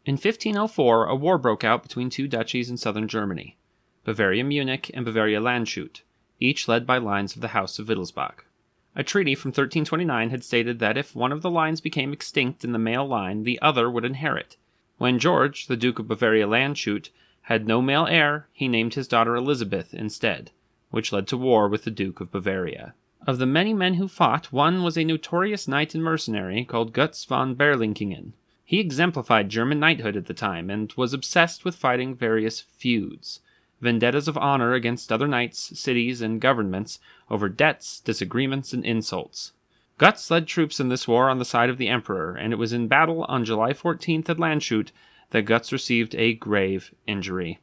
In 1504, a war broke out between two duchies in southern Germany, Bavaria Munich and Bavaria Landshut, each led by lines of the House of Wittelsbach. A treaty from 1329 had stated that if one of the lines became extinct in the male line, the other would inherit. When George, the Duke of Bavaria Landshut, had no male heir, he named his daughter Elizabeth instead, which led to war with the Duke of Bavaria. Of the many men who fought, one was a notorious knight and mercenary called Gutz von Berlichingen. He exemplified German knighthood at the time, and was obsessed with fighting various feuds, vendettas of honor against other knights, cities, and governments over debts, disagreements, and insults. Gutz led troops in this war on the side of the emperor, and it was in battle on July 14th at Landshut that Gutz received a grave injury.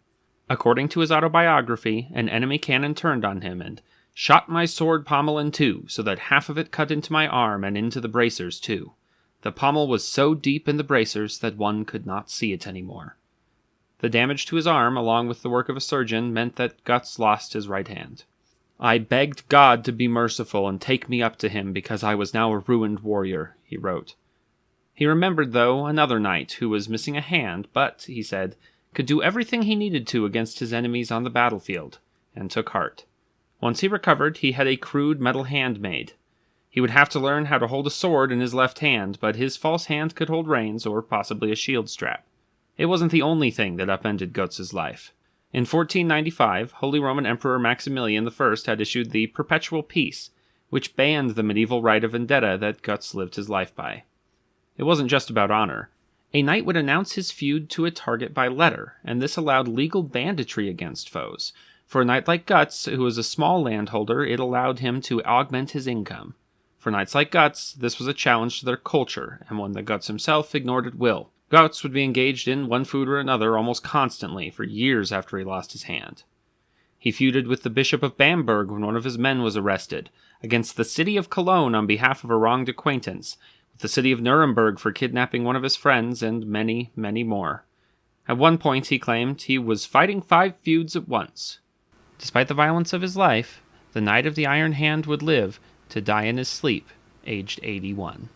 According to his autobiography, an enemy cannon turned on him and shot my sword pommel in two, so that half of it cut into my arm and into the bracers too. The pommel was so deep in the bracers that one could not see it anymore. The damage to his arm, along with the work of a surgeon, meant that Gutz lost his right hand. I begged God to be merciful and take me up to him because I was now a ruined warrior, he wrote. He remembered, though, another knight who was missing a hand, but, he said, could do everything he needed to against his enemies on the battlefield, and took heart. Once he recovered, he had a crude metal hand made. He would have to learn how to hold a sword in his left hand, but his false hand could hold reins or possibly a shield strap. It wasn't the only thing that upended Gutz's life. In 1495, Holy Roman Emperor Maximilian I had issued the Perpetual Peace, which banned the medieval right of vendetta that Gutz lived his life by. It wasn't just about honor. A knight would announce his feud to a target by letter, and this allowed legal banditry against foes. For a knight like Gutz, who was a small landholder, it allowed him to augment his income. For knights like Gutz, this was a challenge to their culture, and one that Gutz himself ignored at will. Gutz would be engaged in one feud or another almost constantly for years after he lost his hand. He feuded with the Bishop of Bamberg when one of his men was arrested, against the city of Cologne on behalf of a wronged acquaintance, with the city of Nuremberg for kidnapping one of his friends, and many, many more. At one point, he claimed he was fighting 5 feuds at once. Despite the violence of his life, the Knight of the Iron Hand would live to die in his sleep, aged 81.